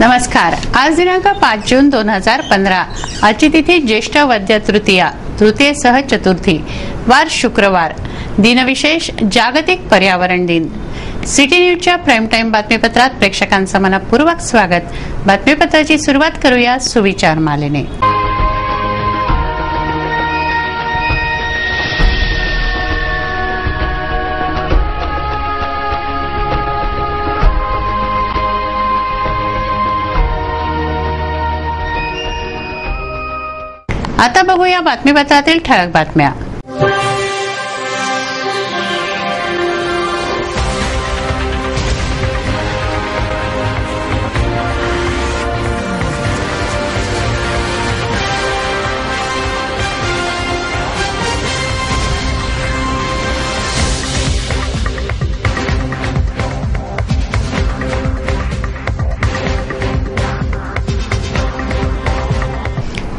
नमस्कार। आज दिनांक 5 जून 2015। आजची तिथी ज्येष्ठ वद्य तृतीया, तृतीयेसह चतुर्थी, वार शुक्रवार। दिनविशेष जागतिक पर्यावरण दिन। सिटी न्यूजच्या प्राईम टाइम बातमीपत्रात प्रेक्षकांचं मनपूर्वक स्वागत। बातमीपत्राची सुरुवात करूया सुविचार मालेने। आता बघूया बातमीपत्रातील ठळक बातम्या।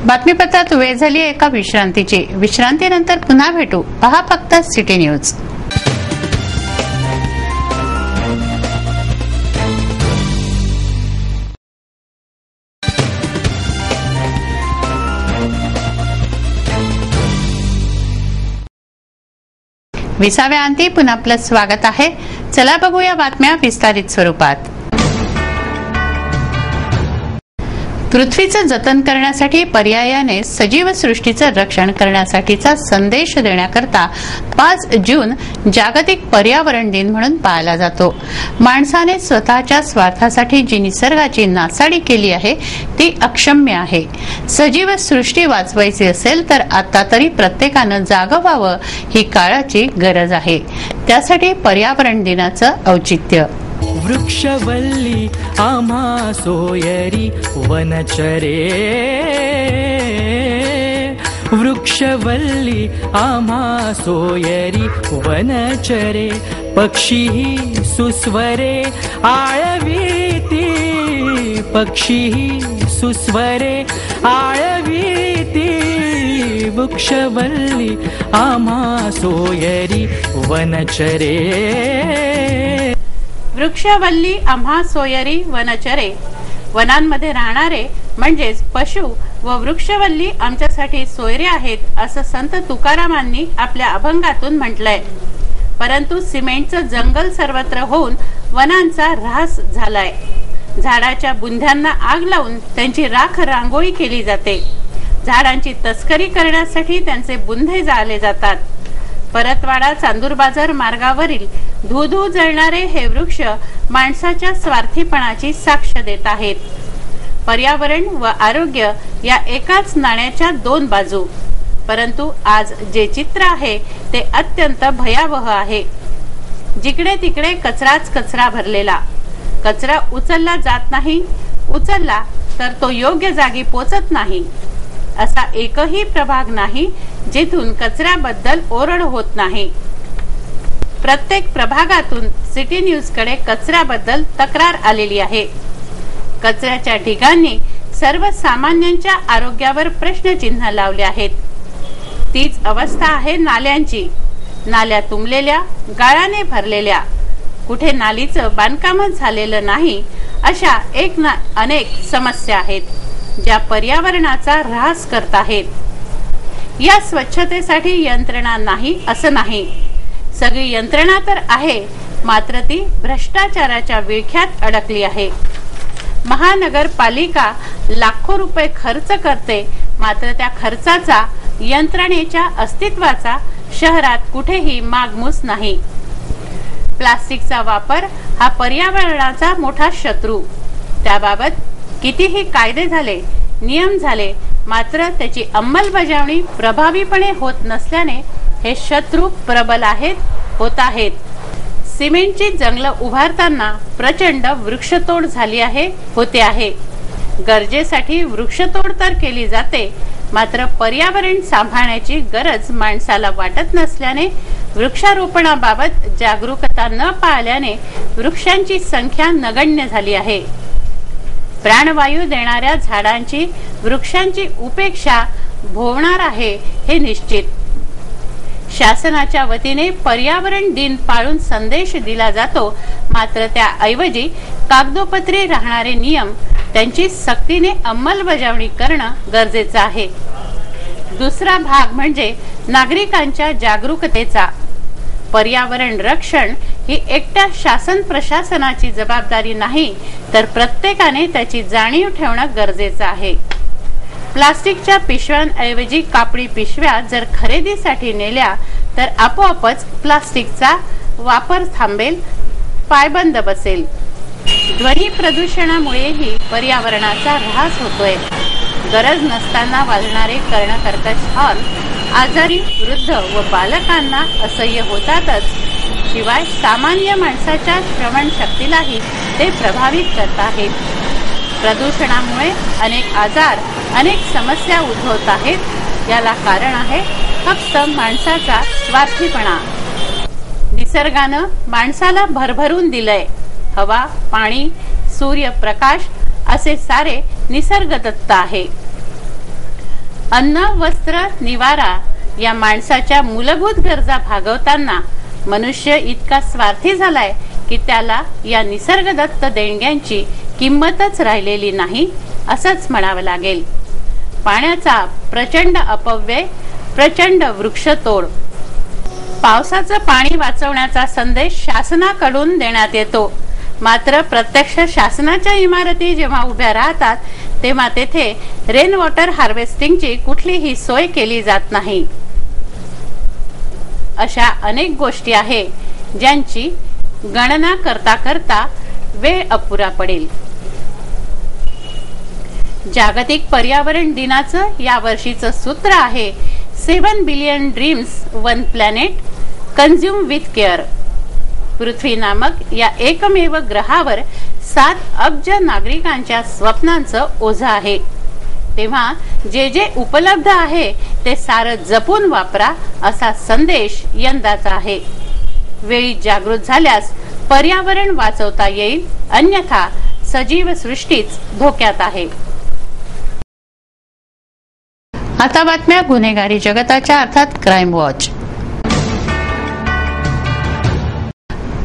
बातमीपत्रात वेळ झाली एका विश्रांतीची। विश्रांतीनंतर पुन्हा भेटू। पहा फक्त सिटी न्यूज। विसाव्या अंती पुन्हा आपलं स्वागत आहे। चला बघूया बातम्या विस्तारित स्वरूपात। पृथ्वीचं जतन करण्यासाठी पर्यायाने सजीव सृष्टीचं रक्षण करण्यासाठीचा संदेश देण्याकरता 5 जून जागतिक पर्यावरण दिन म्हणून पाळला जातो। माणसाने स्वतःच्या स्वार्थासाठी जी निसर्गाची नासाडी केली आहे ती अक्षम्य आहे। सजीव सृष्टी वाचवायची असेल तर आता तरी प्रत्येकानं जागं व्हावं ही काळाची गरज आहे। त्यासाठी पर्यावरण दिनाचं औचित्य। वृक्षवल्ली आम्हा सोयरी वनचरे, वृक्षवल्ली आम्हा सोयरी वनचरे, पक्षी सुस्वरे आळवीती, पक्षी सुस्वरे आळवीती, वृक्षवल्ली आम्हा सोयरी वनचरे। वृक्षवल्ली आम्हा सोयरी वनचरे, वनांमध्ये राहणारे म्हणजेच पशु व वृक्षवल्ली आमच्यासाठी सोयरे आहेत असं संत तुकारामांनी आपल्या अभंगातून म्हटलंय। परंतु सिमेंटचं जंगल सर्वत्र होऊन वनांचा ऱ्हास झालाय। झाडाच्या बुंध्यांना आग लावून त्यांची राख रांगोळी केली जाते। झाडांची तस्करी करण्यासाठी त्यांचे बुंधे जाळले जातात। परतवाडा चांदूर बाजार मार्गावरील धूधू जळणारे हे वृक्ष माणसाच्या स्वार्थीपणाची साक्ष देत आहेत। पर्यावरण व आरोग्य या एकाच नाण्याच्या 2 बाजू। परंतु आज जे चित्र आहे ते अत्यंत भयावह आहे। जिकडे तिकडे कचराच कचरा भरलेला। कचरा उचलला जात नाही, उचलला तर तो योग्य जागी पोचत नाही। असा एकही प्रभाग नाही जिथून कचऱ्याबद्दल ओरड होत नाही। प्रत्येक प्रभागातून सिटी न्यूज कडे कचऱ्याबद्दल तक्रार आलेली आहे। कचऱ्याच्या ठिकाणी सर्वसामान्यांच्या आरोग्यावर प्रश्नचिन्ह लावले आहेत। तीच अवस्था आहे नाल्यांची। नाल्या तुंबलेल्या, गाळाने भरलेल्या, कुठे नालीचं बांधकामच झालेलं नाही अशा अनेक समस्या आहेत ज्या पर्यावरणाचा ऱ्हास करत आहेत। या स्वच्छतेसाठी यंत्रणा नाही असं नाही, सगळी यंत्रणा तर आहे, मात्र ती भ्रष्टाचाराच्या विळख्यात अडकली आहे। महानगरपालिका लाखो रुपये खर्च करते, मात्र त्या खर्चाचा, यंत्रणेच्या अस्तित्वाचा शहरात कुठेही मागमूस नाही। प्लास्टिकचा वापर हा पर्यावरणाचा मोठा शत्रू। त्याबाबत कितीही कायदे झाले, नियम झाले, मात्र त्याची अंमलबजावणी प्रभावीपणे होत नसल्याने हे शत्रू प्रबल होत आहेत। सिमेंटची जंगलं उभारताना प्रचंड वृक्षतोड झाली होते आहे। गरजेसाठी वृक्षतोड तर केली जाते, मात्र पर्यावरण सांभाळण्याची गरज माणसाला वाटत नसल्याने वृक्षारोपणाबाबत जागरूकता न पाळल्याने वृक्षांची संख्या नगण्य झाली आहे। प्राणवायू देणाऱ्या झाडांची, वृक्षांची उपेक्षा भोवणार आहे हे निश्चित। शासनाच्या वतीने पर्यावरण दिन पाळून संदेश दिला जातो, मात्र त्याऐवजी कागदोपत्री राहणारे नियम त्यांची सक्तीने अंमलबजावणी करणं गरजेचं आहे. दुसरा भाग म्हणजे नागरिकांच्या जागरूकतेचा. पर्यावरण रक्षण ही एकट्या शासन प्रशासनाची जबाबदारी नाही, तर प्रत्येकाने त्याची जाणीव ठेवणं गरजेचं आहे. प्लास्टिकच्या पिशव्यांऐवजी कापडी पिशव्या जर खरेदीसाठी नेल्या तर आपोआपच प्लास्टिकचा वापर थांबेल, पायबंद बसेल. ध्वनी प्रदूषणामुळेही पर्यावरणाचा ऱ्हास होतोय. गरज नसताना वाजणारे कर्णकर्कश हॉर्न आजारी वृद्ध व बालकांना असह्य होतातच, शिवाय सामान्य माणसाच्या श्रवण शक्तीलाही ते प्रभावित करत आहेत. प्रदूषणामुळे अनेक आजार, अनेक समस्या उद्भवत आहेत. याला कारण आहे फक्त माणसाचा स्वार्थीपणा. निसर्गानं माणसाला भरभरून दिलंय. हवा, पाणी, सूर्यप्रकाश असे सारे निसर्गदत्त आहे. अन्न, वस्त्र, निवारा या माणसाच्या मूलभूत गरजा भागवताना मनुष्य इतका स्वार्थी झालाय की त्याला या निसर्गदत्त देणग्यांची किंमतच राहिलेली नाही असंच म्हणावं लागेल. पाण्याचा प्रचंड अपव्यय, प्रचंड वृक्षतोड. पावसाचं पाणी वाचवण्याचा संदेश शासनाकडून देण्यात येतो, मात्र प्रत्यक्ष शासनाच्या इमारती जेव्हा उभ्या राहतात तेव्हा तेथे रेन वॉटर हार्वेस्टिंगची कुठलीही सोय केली जात नाही. अशा अनेक गोष्टी आहे ज्यांची गणना करता करता वेळ अपुरा पडेल. जागतिक पर्यावरण दिनाचं या वर्षीचं सूत्र आहे 7 billion dreams 1 planet consume with care. पृथ्वी नामक या एकमेव ग्रहावर 7 अब्ज नागरिकांच्या स्वप्नांचं ओझं आहे. तेव्हा जे जे उपलब्ध आहे ते सारं जपून वापरा असा संदेश यंदाचा आहे. वेळी जागृत झाल्यास पर्यावरण वाचवता येईल, अन्यथा सजीव सृष्टीच धोक्यात आहे. आता बातम्या गुन्हेगारी जगताच्या, अर्थात क्राईम वॉच.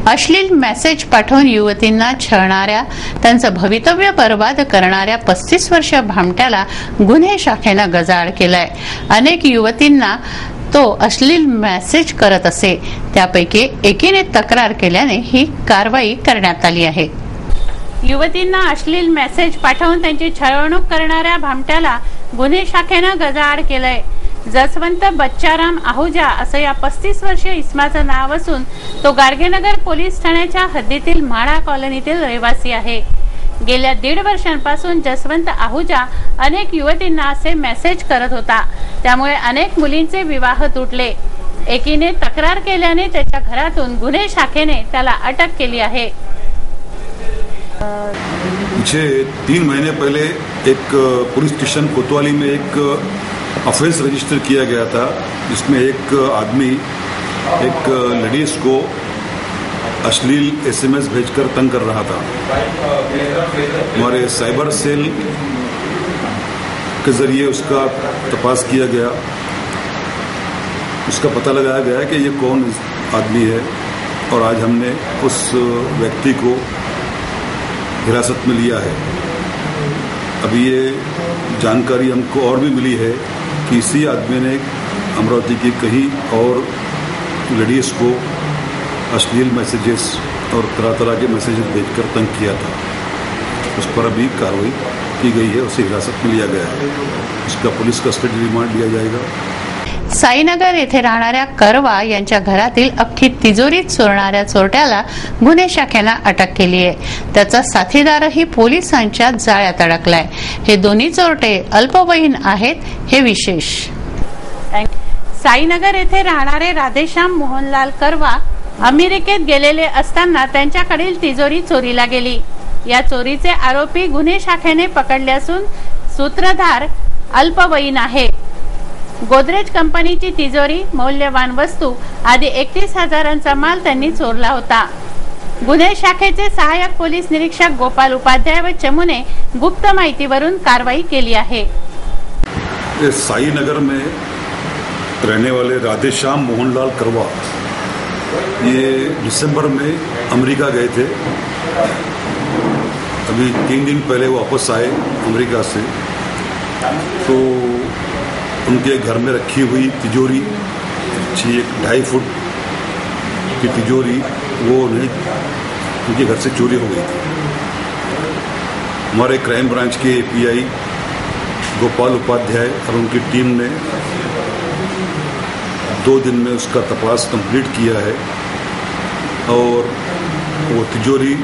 अश्लील मेसेज पाठवून युवतींना छळणाऱ्या, त्यांचं भवितव्य बर्बाद करणाऱ्या 35 वर्षीय भामट्याला गुन्हे शाखेनं गजाआड केलाय. अनेक युवतींना तो अश्लील मेसेज करत असे, त्यापैकी एकीने तक्रार केल्याने ही कारवाई करण्यात आली आहे. युवतींना अश्लील मेसेज पाठवून त्यांची छळवणूक करणाऱ्या भामट्याला गुन्हे शाखेनं गजाआड केलंय. जसवंत बच्चाराम आहुजा असं या 35 वर्षीय इसमाचं नाव असून तो गाडगेनगर पोलीस ठाण्याच्या हद्दीतील म्हाडा कॉलनीतील रहिवासी आहे. गेल्या 1.5 वर्षांपासून जसवंत आहुजा अनेक युवतींना असे मेसेज करत होता, त्यामुळे अनेक मुलींचे विवाह तुटले. एकीने तक्रार केल्याने त्याच्या घरातून गुन्हे शाखेने त्याला अटक केली आहे. पीछे 3 महीने पहले एक पुलिस स्टेशन कोतवाली में एक ऑफेंस रजिस्टर किया गया था, जिसमें एक आदमी एक लेडीज को अश्लील एसएमएस भेजकर तंग कर रहा था. हमारे साइबर सेल के जरिए उसका तपास किया गया. उसका पता लगाया गया कि ये कौन आदमी है, और आज हमने उस व्यक्ति को हिरासत में लिया है. अभी ये जानकारी हमको और भी मिली है कि इसी आदमी ने अमरावती की कहीं और लेडीज़ को अश्लील मैसेजेस और तरह तरह के मैसेजेस भेजकर तंग किया था. उस पर अभी कार्रवाई की गई है, उसे हिरासत में लिया गया है. उसका पुलिस कस्टडी रिमांड लिया जाएगा. साईनगर येथे राहणाऱ्या करवा यांच्या घरातील अख्खी तिजोरी चोरणाऱ्या चोरट्याला गुन्हे शाखेनं अटक केली आहे. त्याचा साथीदारही पोलिसांच्या जाळ्यात अडकलाय. हे दोन्ही चोरटे अल्पवयीन आहेत, हे विशेष. साईनगर येथे राहणारे राधेश्याम मोहनलाल करवा अमेरिकेत गेलेले असताना त्यांच्याकडील तिजोरी चोरीला गेली. या चोरीचे आरोपी गुन्हे शाखेने पकडले असून सूत्रधार अल्पवयीन आहे. गोदरेज कंपनीची तिजोरी, मौल्यवान वस्तू आदी 31,000चा माल त्यांनी चोरला होता. गुन्हे शाखेचे सहाय्यक पोलीस निरीक्षक गोपाल उपाध्याय व चमुने गुप्त माहितीवरून कारवाई केली आहे. साईनगर में रहने वाले राधेश्याम मोहनलाल करवा ये दिसंबर में अमेरिका गए थे. अभी 3 दिन पहले वापस आए अमेरिका से, तो उनके घर में रखी हुई तिजोरी, अच्छी 1.5 फुट की तिजोरी, वो उनके घर से चोरी हो गई थी। हमारे क्राइम ब्रांच के एपीआई गोपाल उपाध्याय और उनकी टीम ने 2 दिन में उसका तपास कंप्लीट किया है और वो तिजोरी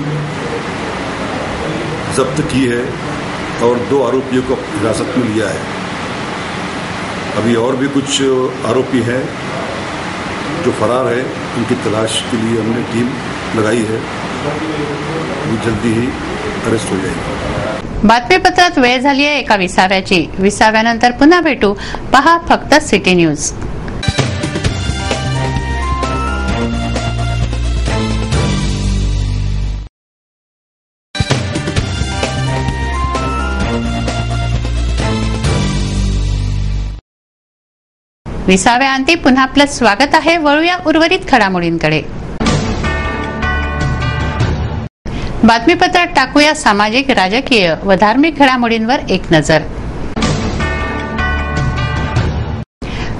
जब्त की है और 2 आरोपियों को हिरासत में लिया है। अभी और भी कुछ आरोपी हैं जो फरार है, उनकी तलाश के लिए हमने टीम लगाई है, वो जल्दी ही अरेस्ट हो जाएगी। बातमीपत्रात वेळ झाली आहे एका विसाव्याची. विसाव्यानंतर पुन्हा भेटू. पहा फक्त सिटी न्यूज. विसाव्याअंती पुन्हा आपलं स्वागत आहे. वळूया उर्वरित घडामोडींकडे. बातमीपत्रात टाकूया सामाजिक, राजकीय व धार्मिक घडामोडींवर एक नजर.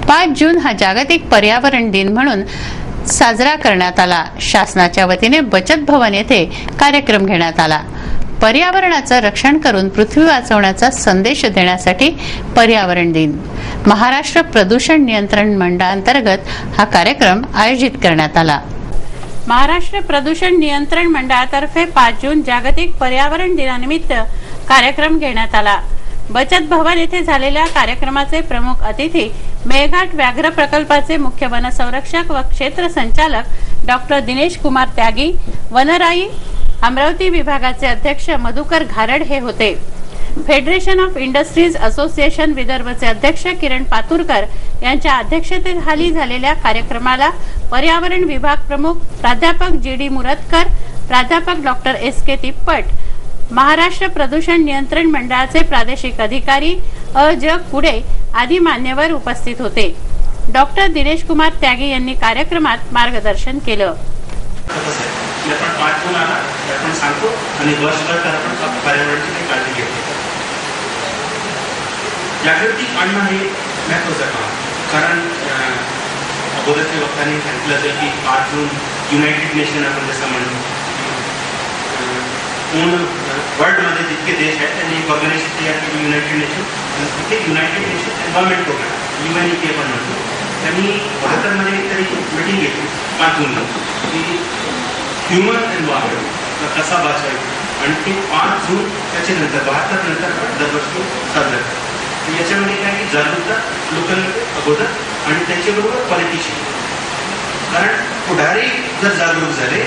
5 जून हा जागतिक पर्यावरण दिन म्हणून साजरा करण्यात आला. शासनाच्या वतीने बचत भवन येथे कार्यक्रम घेण्यात आला. पर्यावरणाचं रक्षण करून पृथ्वी वाचवण्याचा संदेश देण्यासाठी पर्यावरण दिन महाराष्ट्र प्रदूषण नियंत्रण मंडळांतर्गत हा कार्यक्रम आयोजित करण्यात आला. महाराष्ट्र प्रदूषण नियंत्रण मंडळातर्फे 5 जून जागतिक पर्यावरण दिनानिमित्त कार्यक्रम घेण्यात आला. बचत भवन येथे झालेल्या कार्यक्रमाचे प्रमुख अतिथी मेळघाट व्याघ्र प्रकल्पाचे मुख्य वनसंरक्षक व क्षेत्र संचालक डॉक्टर दिनेश कुमार त्यागी, वनराई अमरावती विभागाचे अध्यक्ष मधुकर घारड हे होते. फेडरेशन ऑफ इंडस्ट्रीज असोसिएशन विदर्भचे अध्यक्ष किरण पातुरकर यांच्या अध्यक्षतेखाली झालेल्या कार्यक्रमाला पर्यावरण विभाग प्रमुख प्राध्यापक जी.डी. मुरतकर, प्राध्यापक डॉक्टर एस.के. तिप्पट, महाराष्ट्र प्रदूषण नियंत्रण मंडळाचे प्रादेशिक अधिकारी अ.ज. कुडे आदी मान्यवर उपस्थित होते. डॉक्टर दिनेश कुमार त्यागी यांनी कार्यक्रमात मार्गदर्शन केलं. आपण 5 जून आला आपण सांगतो आणि वर्षभर आपण पर्यावरणाची काळजी घेतो. जागृती आणणं हे महत्त्वाचं काम, कारण अगोदरच्या वक्त्यांनी सांगितलं होतं की 5 जून युनायटेड नेशन आपण जसं म्हणतो, पूर्ण वर्ल्डमध्ये जितके देश आहेत त्यांनी एक ऑर्गनायझेशन तयार केली युनायटेड नेशन, आणि तिथे United Nation Environment Programme UNEP आपण म्हणतो, त्यांनी 72मध्ये तरी मीटिंग घेतली 5 जूनला की ह्युमन एन्व्हायरमेंट कसा वाचवायचा, आणि ते 5 जून त्याच्यानंतर 72 नंतर दरवर्षी साजरा करतात. याच्यामध्ये काय की जागरूकता लोकांमध्ये अगोदर आणि त्याच्याबरोबर पॉलिटिशियन, कारण पुढारी जर जागरूक झाले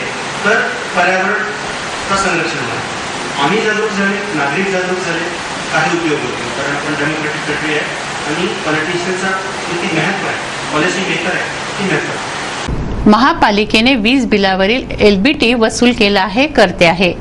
तर पर्यावरणाचं संरक्षण होणार. आम्ही जागरूक झाले, नागरिक जागरूक झाले, काही उपयोग होतो, कारण आपण डेमोक्रेटिक कंट्री आहे आणि पॉलिटिशियनचा किती महत्त्व आहे, पॉलिसी मेकर आहे किती महत्त्व आहे. महापालिकेने वीज बिलावरील LBT वसूल केला आहे करते आहे.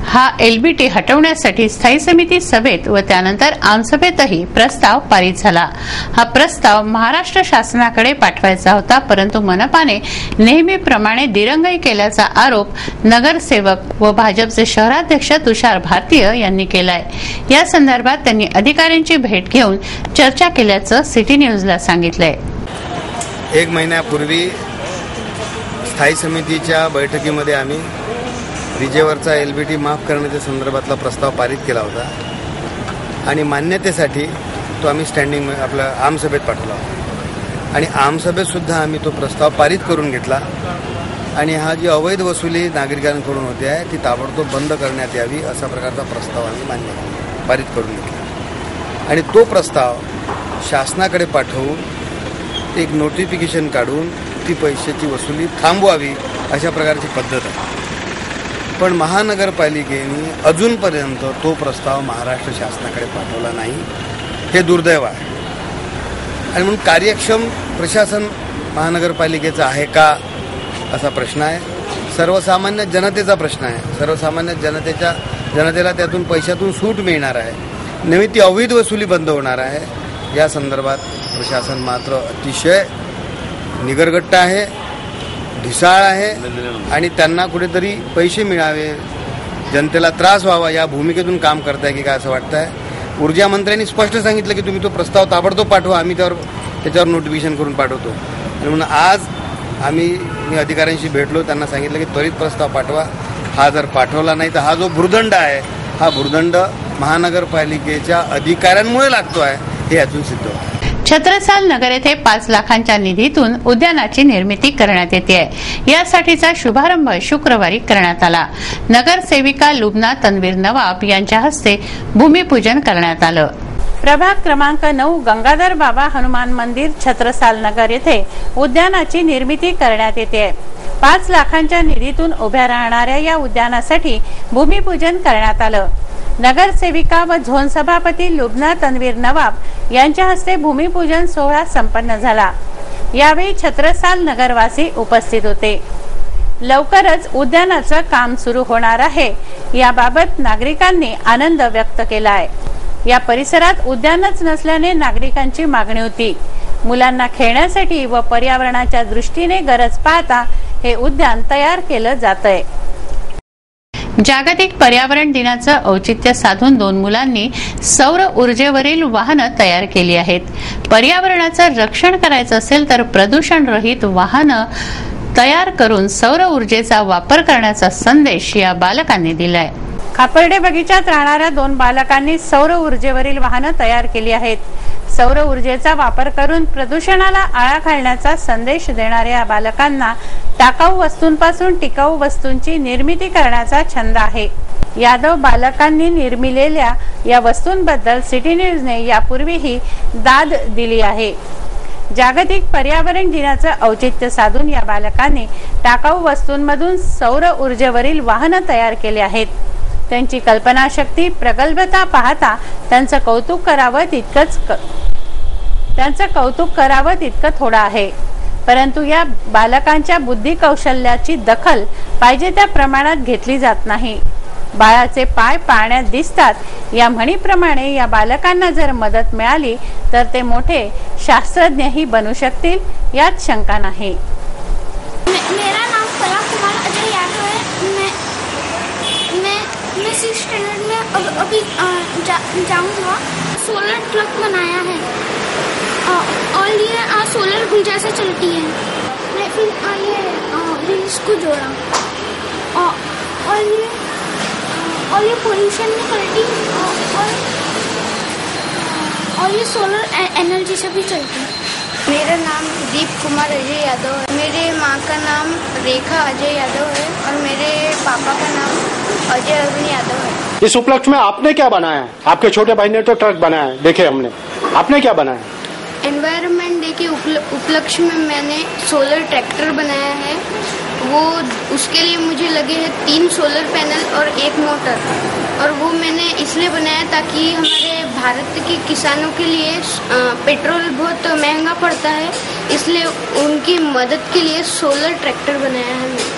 हा LBT हटवण्यासाठी स्थायी समिती सभेत व त्यानंतर आमसभेतही प्रस्ताव पारित झाला. हा प्रस्ताव महाराष्ट्र शासनाकडे पाठवायचा होता, परंतु मनपाने नेहमीप्रमाणे दिरंगाई केल्याचा आरोप नगरसेवक व भाजपचे शहराध्यक्ष तुषार भारतीय यांनी केलाय. या संदर्भात त्यांनी अधिकाऱ्यांची भेट घेऊन चर्चा केल्याचं सिटी न्यूजला सांगितलंय. 1 महिन्यापूर्वी स्थायी समितीच्या बैठकीमध्ये आम्ही विजेवरचा LBT माफ करण्याच्या संदर्भातला प्रस्ताव पारित केला होता आणि मान्यतेसाठी तो आम्ही स्टँडिंग आपल्या आमसभेत पाठवला होता आणि आमसभेतसुद्धा आम्ही तो प्रस्ताव पारित करून घेतला आणि हा जी अवैध वसुली नागरिकांकडून होते आहे ती ताबडतोब बंद करण्यात यावी असा प्रकारचा प्रस्ताव आम्ही पारित करून घेतला आणि तो प्रस्ताव शासनाकडे पाठवून एक नोटिफिकेशन काढून ती पैशाची वसुली थांबवावी अशा प्रकारची पद्धत आहे. पण महानगरपालिकेने अजूनपर्यंत तो प्रस्ताव महाराष्ट्र शासनाकडे पाठवला नाही, हे दुर्दैव आहे. आणि म्हणून कार्यक्षम प्रशासन महानगरपालिकेचं आहे का असा प्रश्न आहे. सर्वसामान्य जनतेचा प्रश्न आहे. सर्वसामान्य जनतेला त्यातून पैशातून सूट मिळणार आहे, नवी ती अवैध वसुली बंद होणार आहे. या संदर्भात प्रशासन मात्र अतिशय निगरगट्ट आहे, ढिसाळ आहे आणि त्यांना कुठेतरी पैसे मिळावे जनतेला त्रास व्हावा या भूमिकेतून काम करताय की काय असं वाटतंय. ऊर्जा मंत्र्यांनी स्पष्ट सांगितलं की तुम्ही तो प्रस्ताव ताबडतोब पाठवा, आम्ही त्याच्यावर नोटिफिकेशन करून पाठवतो. आणि म्हणून आज मी अधिकाऱ्यांशी भेटलो, त्यांना सांगितलं की त्वरित प्रस्ताव पाठवा. हा जर पाठवला नाही तर हा जो भूर्दंड आहे, हा भूर्दंड महानगरपालिकेच्या अधिकाऱ्यांमुळे लागतो आहे हे यातून सिद्ध होतं. छत्रसाल नगर येथे 5 लाखांच्या निधीतून उद्यानाची निर्मिती करण्यात येते. यासाठीचा शुभारंभ शुक्रवारी करण्यात आला. नगरसेविका लुबना तन्वीर नवाब यांच्या हस्ते भूमिपूजन करण्यात आलं. प्रभाग क्रमांक 9 गंगाधर बाबा हनुमान मंदिर छत्रसाल नगर येथे उद्यानाची निर्मिती करण्यात येते. 5 लाखांच्या निधीतून उभ्या राहणाऱ्या या उद्यानासाठी भूमिपूजन करण्यात आलं. नगरसेविका व झोन सभापती लुबना तन्वीर नवाब यांच्या हस्ते भूमिपूजन सोहळा संपन्न झाला. यावेळी छत्रसाल नगरवासी उपस्थित होते. लवकरच उद्यानाचं काम सुरू होणार आहे याबाबत नागरिकांनी आनंद व्यक्त केला आहे. या परिसरात उद्यानच नसल्याने नागरिकांची मागणी होती. मुलांना खेळण्यासाठी व पर्यावरणाच्या दृष्टीने गरज पाहता हे उद्यान तयार केलं जातंय. जागतिक पर्यावरण दिनाचं औचित्य साधून 2 मुलांनी सौर ऊर्जेवरील वाहनं तयार केली आहेत. पर्यावरणाचं रक्षण करायचं असेल तर प्रदूषण रहित वाहनं तयार करून सौर ऊर्जेचा वापर करण्याचा संदेश या बालकांनी दिलाय. खापर्डे बगीचात राहणाऱ्या 2 बालकांनी सौर ऊर्जेवरील वाहनं तयार केली आहेत. सौर ऊर्जेचा वापर करून प्रदूषणाला आळा घालण्याचा संदेश देणाऱ्या या बालकांना टाकाऊ वस्तूंपासून टिकाऊ वस्तूंची निर्मिती करण्याचा छंद आहे. यादव बालकांनी निर्मिलेल्या या वस्तूंबद्दल सिटी न्यूजने यापूर्वीही दाद दिली आहे. जागतिक पर्यावरण दिनाचं औचित्य साधून या बालकांनी टाकाऊ वस्तूंमधून सौर ऊर्जेवरील वाहनं तयार केली आहेत. त्यांची कल्पनाशक्ती प्रगल्भता पाहता त्यांचं कौतुक करावं तितकं थोडं आहे. परंतु या बालकांच्या बुद्धी कौशल्याची दखल पाहिजे त्या प्रमाणात घेतली जात नाही. बाळाचे पाय पाण्यात दिसतात या म्हणीप्रमाणे या बालकांना जर मदत मिळाली तर ते मोठे शास्त्रज्ञही बनू शकतील यात शंका नाही. मेरा नाम कला कुमार अजय यादव है. मैं 6th स्टैंडर्ड में अभी जाऊंगा. सोलर ट्रक बनाया है और ये सोलर ऊर्जा से चलती है. मैं फिर ये इसको जोड़ा और ये पोल्यूशन नहीं करती और ये सोलर एनर्जी से भी चलती है. मेरा नाम दीप कुमार अजय यादव है. मेरे माँ का नाम रेखा अजय यादव है और मेरे पापा का नाम अजय अरुण यादव है. इस उपलक्ष्य में आपने क्या बनाया है? आपके छोटे भाई ने तो ट्रक बनाया है, देखे हमने. आपने क्या बनाया? एनवायरनमेंट डे के उपलक्ष्य में मैंने सोलर ट्रैक्टर बनाया है. वो उसके लिए मुझे लगे हैं 3 सोलर पैनल और 1 मोटर. और वो मैंने इसलिए बनाया ताकि हमारे भारत के किसानों के लिए पेट्रोल बहुत महंगा पड़ता है, इसलिए उनकी मदद के लिए सोलर ट्रैक्टर बनाया है.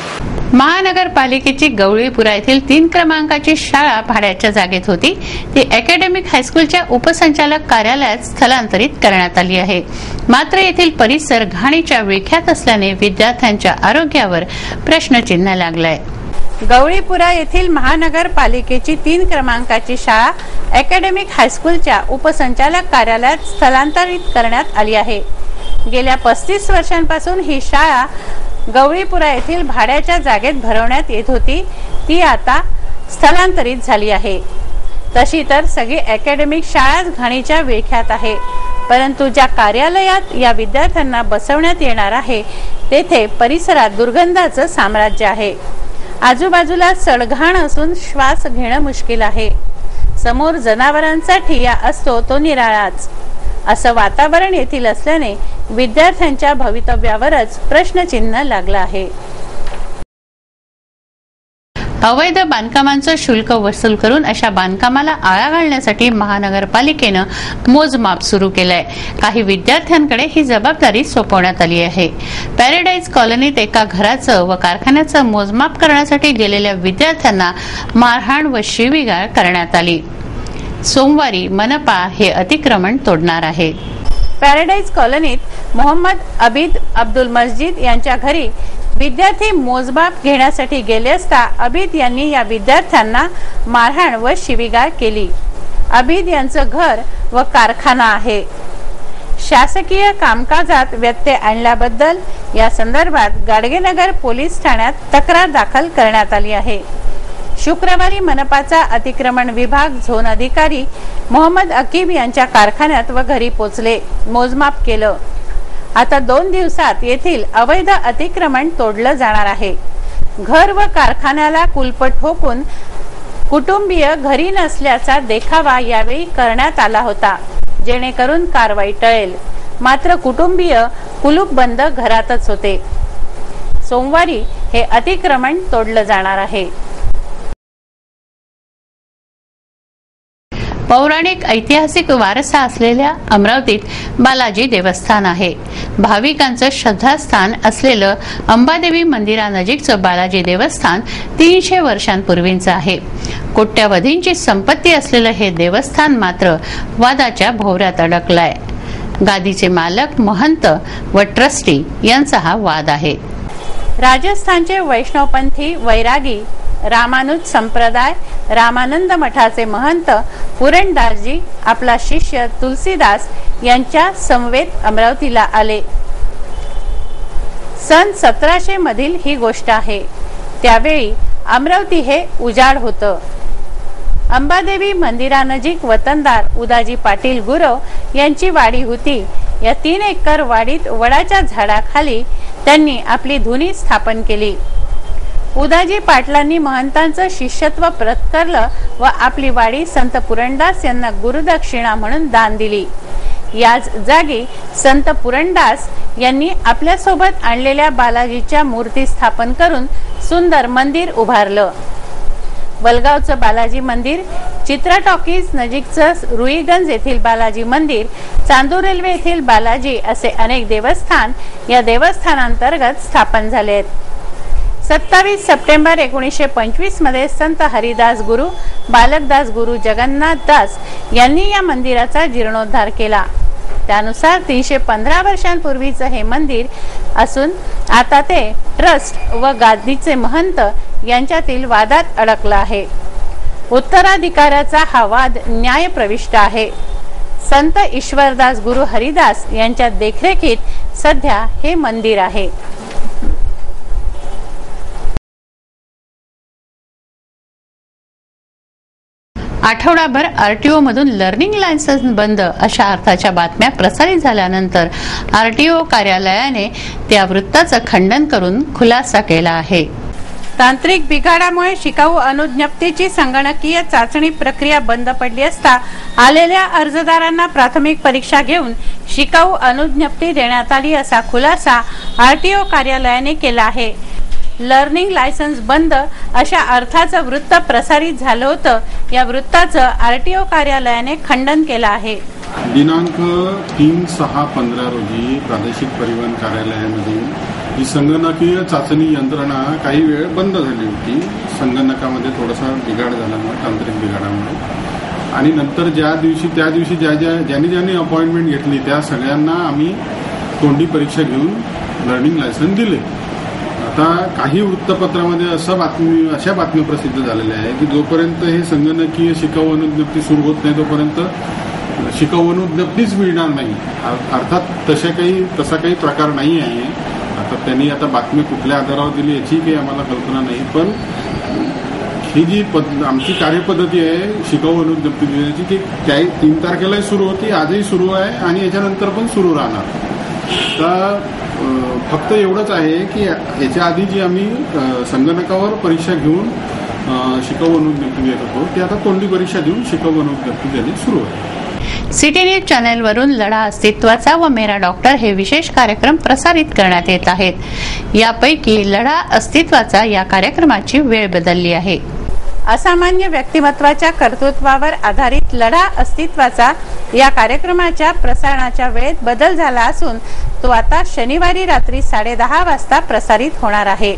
महानगरपालिकेची गवळीपुरा येथील 3 क्रमांकाची शाळा भाड्याच्या जागेत होती. ती अकॅडमिक हायस्कूलच्या उपसंचालक कार्यालयात स्थलांतरित करण्यात आली आहे. मात्र येथील परिसर घाणीच्या विळख्यात असल्याने विद्यार्थ्यांच्या आरोग्यावर प्रश्नचिन्ह लागलंय. गवळीपुरा येथील महानगरपालिकेची 3 क्रमांकाची शाळा अकॅडमिक हायस्कूलच्या उपसंचालक कार्यालयात स्थलांतरित करण्यात आली आहे. गेल्या 35 वर्षांपासून ही शाळा गवळीपुरा येथील भाड्याच्या जागेत भरवण्यात येत होती. ती आता स्थलांतरित झाली आहे. तशी तर सगळी अकॅडमिक शाळाच घाणीच्या विळख्यात आहे. परंतु ज्या कार्यालयात या विद्यार्थ्यांना बसवण्यात येणार आहे तेथे परिसरात दुर्गंधाचं साम्राज्य आहे. आजूबाजूला सडघाण असून श्वास घेणं मुश्किल आहे. समोर जनावरांचा ठिय्या असतो तो निराळाच. असं वातावरण येथील असल्याने विद्यार्थ्यांच्या भवितव्यावरच प्रश्नचिन्ह लागलं आहे. अवैध बांधकामांचं शुल्क वसूल करून अशा बांधकामाला आळा घालण्यासाठी महानगरपालिकेनं मोजमाप सुरू केलंय. काही विद्यार्थ्यांकडे ही जबाबदारी सोपवण्यात आली आहे. पॅराडाईज कॉलनीत एका घराचं व कारखान्याचं मोजमाप करण्यासाठी गेलेल्या विद्यार्थ्यांना मारहाण व शिवीगाळ करण्यात आली. सोमवारी मनपा हे अतिक्रमण तोडणार आहे. पॅराडाईज कॉलनीत मोहम्मद अबीद अब्दुल मस्जिद यांच्या घरी विद्यार्थी मोजमाप घेण्यासाठी गेले असता अभिद यांनी या विद्यार्थ्यांना मारहाण व शिवीगाळ केली। अभिद यांचं घर व कारखाना आहे। शासकीय कामकाजात व्यत्यय आणल्याबद्दल या संदर्भात गाडगेनगर पोलीस ठाण्यात तक्रार दाखल करण्यात आली आहे। शुक्रवारी मनपाचा अतिक्रमण विभाग झोन अधिकारी मोहम्मद अकीब यांच्या कारखान्यात व घरी पोहोचले, मोजमाप केलं। आता 2 दिवसात येथील अवैध अतिक्रमण तोडलं जाणार आहे। घर व कारखान्याला कुलप ठोकून कुटुंबीय घरी नसल्याचा देखावा यावेळी करण्यात आला होता, जेणेकरून कारवाई टळेल। मात्र कुटुंबीय कुलूप बंद घरातच होते। सोमवारी हे अतिक्रमण तोडलं जाणार आहे। पौराणिक ऐतिहासिक वारसा असलेल्या अमरावतीत बालाजी देवस्थान आहे। भाविकांचं श्रद्धास्थान असलेलं अंबादेवी मंदिरानजीकचं बालाजी देवस्थान 300 वर्षांपूर्वींचं आहे। कोट्यावधींची संपत्ती असलेलं हे देवस्थान मात्र वादाच्या भोवऱ्यात अडकलंय। गादीचे मालक, महंत व ट्रस्टी यांचा हा वाद आहे। राजस्थानचे वैष्णवपंथी वैरागी रामानुज संप्रदाय रामानंद मठाचे महंत पुरणदासजी आपला शिष्य तुलसीदास यांच्या समवेत अमरावतीला आले। सन 1700 मधील ही गोष्ट आहे। त्यावेळी अमरावती हे उजाड होतं। अंबादेवी मंदिरानजीक वतनदार उदाजी पाटील गुरव यांची वाडी होती। या 3 एकर वाडीत वडाच्या झाडाखाली त्यांनी आपली धुनी स्थापन केली। उदाजी पाटलांनी महंतांचं शिष्यत्व पत्करलं व आपली वाडी संत पुरणदास यांना गुरुदक्षिणा म्हणून दान दिली। याच जागी संत पुरणदास यांनी आपल्या सोबत आणलेल्या बालाजीच्या मूर्ती स्थापन करून सुंदर मंदिर उभारलं। वलगावचं बालाजी मंदिर, चित्रा टॉकीज नजीकचं रुईगंज येथील बालाजी मंदिर, चांदूर रेल्वे येथील बालाजी असे अनेक देवस्थान या देवस्थानांतर्गत स्थापन झाले आहेत। 27 सप्टेंबर 1925 मध्ये संत हरिदास गुरु बालकदास गुरु जगन्नाथ दास यांनी या मंदिराचा जीर्णोद्धार केला। त्यानुसार 315 वर्षांपूर्वीचं हे मंदिर असून आता ते ट्रस्ट व गादीचे महंत यांच्यातील वादात अडकला आहे। उत्तराधिकाराचा हा वाद न्यायप्रविष्ट आहे। संत ईश्वरदास गुरु हरिदास यांच्या देखरेखीत सध्या हे मंदिर आहे। आठवडाभर आरटीओ मधून लर्निंग लायसन्स बंद अशा अर्थाच्या बातम्या प्रसारित झाल्यानंतर आरटीओ कार्यालयाने त्या वृत्ताचं खंडन करून खुलासा केला आहे। तांत्रिक बिघाडामुळे शिकाऊ अनुज्ञप्तीची संगणकीय चाचणी प्रक्रिया बंद पडली असता आलेल्या अर्जदारांना प्राथमिक परीक्षा घेऊन शिकाऊ अनुज्ञप्ती देण्यात आली असा खुलासा आरटीओ कार्यालयाने केला आहे। लर्निंग लायसन्स बंद अशा अर्थाचं वृत्त प्रसारित झालं होतं। या वृत्ताचं आरटीओ कार्यालयाने खंडन केलं आहे। दिनांक 3/6/15 रोजी प्रादेशिक परिवहन कार्यालयामध्ये ही संगणकीय चाचणी यंत्रणा काही वेळ बंद झाली होती। संगणकामध्ये थोडासा बिघाड झाल्यामुळे, तांत्रिक बिघाडामुळे, आणि नंतर त्या दिवशी ज्यांनी अपॉइंटमेंट घेतली त्या सगळ्यांना आम्ही तोंडी परीक्षा घेऊन लर्निंग लायसन्स दिले। आता काही वृत्तपत्रामध्ये अशा बातम्या प्रसिद्ध झालेल्या आहे की जोपर्यंत हे संगणकीय शिकाऊ अनुज्ञप्ती सुरू होत नाही तोपर्यंत शिकाऊ अनुज्ञप्तीच मिळणार नाही। अर्थात तसा काही प्रकार नाही आहे। आता त्यांनी आता बातमी कुठल्या आधारावर दिली याची काही आम्हाला कल्पना नाही, पण ही जी आमची कार्यपद्धती आहे शिकाऊ अनुज्ञप्ती देण्याची ती 3 तारखेलाही सुरू होती, आजही सुरू आहे आणि याच्यानंतर पण सुरू राहणार। तर फक्त एवढंच आहे की याच्या आधी जी आम्ही संगणकावर परीक्षा घेऊन शिकाऊ अनुज्ञप्ती देत होतो ते आता तोंडी परीक्षा देऊन शिकाऊ अनुज्ञप्ती देणे सुरू आहे। सिटी न्यूज चॅनेलवरून लढा अस्तित्वाचा व मेरा डॉक्टर हे विशेष कार्यक्रम प्रसारित करण्यात येत आहेत। यापैकी लढा अस्तित्वाचा या कार्यक्रमाची वेळ बदलली आहे। असामान्य व्यक्तिमत्वाच्या कर्तृत्वावर आधारित लढा अस्तित्वाचा या कार्यक्रमाच्या प्रसारणाच्या वेळेत बदल झाला असून तो आता शनिवारी रात्री 10:30 वाजता प्रसारित होणार आहे।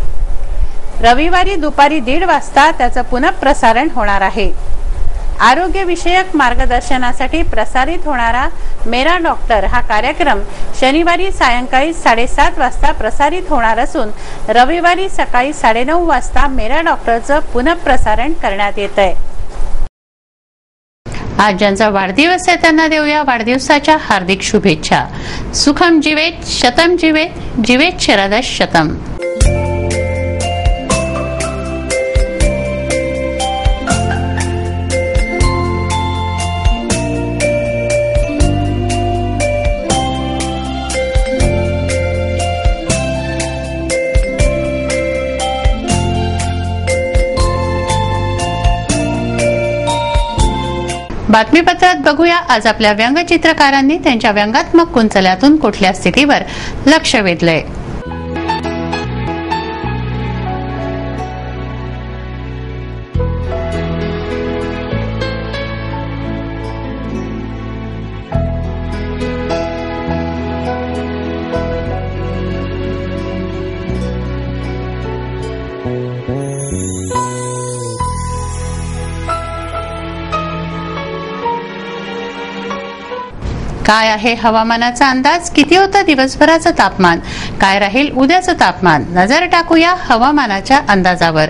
रविवारी दुपारी 1:30 वाजता त्याचं पुनःप्रसारण होणार आहे। आरोग्यविषयक मार्गदर्शनासाठी प्रसारित होणारा मेरा डॉक्टर हा कार्यक्रम शनिवारी सायंकाळी 7:30 वाजता प्रसारित होणार असून रविवारी सकाळी 9:30 वाजता मेरा डॉक्टरचं पुनःप्रसारण करण्यात येत आहे. आज ज्यांचा वाढदिवस आहे त्यांना देऊया वाढदिवसाच्या हार्दिक शुभेच्छा. सुखम जीवेत, शतम जीवेत, जीवेत शरदः शतम. बातमीपत्रात बघूया आज आपल्या व्यंगचित्रकारांनी त्यांच्या व्यंगात्मक कुंचल्यातून कुठल्या स्थितीवर लक्ष वेधलंय. काय आहे हवामानाचा अंदाज? किती होतं दिवसभराचं तापमान? काय राहील उद्याचं तापमान? नजर टाकूया हवामानाच्या अंदाजावर.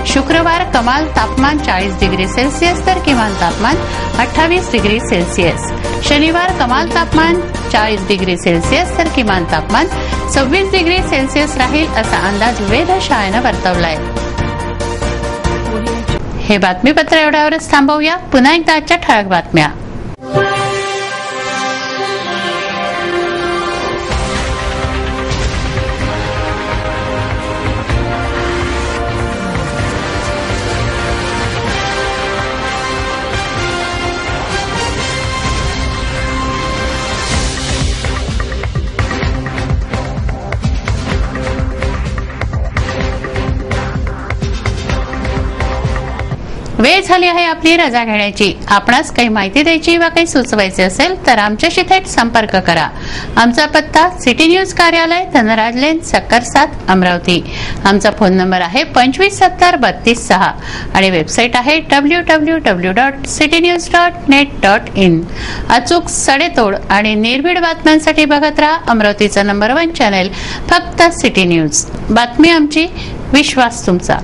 शुक्रवार कमाल तापमान 40 डिग्री सेल्सिअस तर किमान तापमान 28 डिग्री सेल्सिअस. शनिवार कमाल तापमान 40 डिग्री सेल्सिअस तर किमान तापमान 26 डिग्री सेल्सिअस राहील असा अंदाज वेधशाळेनं वर्तवलाय. हे बातमीपत्र एवढ्यावरच थांबवूया. पुन्हा एकदा आजच्या ठळक बातम्या. वेळ झाली आहे आपली रजा घेण्याची. आपणास काही माहिती द्यायची वा काही सुचवायचे असेल तर आमच्याशी थेट संपर्क करा. आमचा पत्ता सिटी न्यूज कार्यालय धनराज लेन सक्कर 7 अमरावती. आमचा फोन नंबर आहे 2570-32-6 आणि वेबसाईट आहे www.citynews.net.in. अचूक सडेतोड आणि निर्भीड बातम्यांसाठी बघत राहा अमरावतीचा नंबर 1 चॅनेल फक्त सिटी न्यूज. बातमी आमची, विश्वास तुमचा.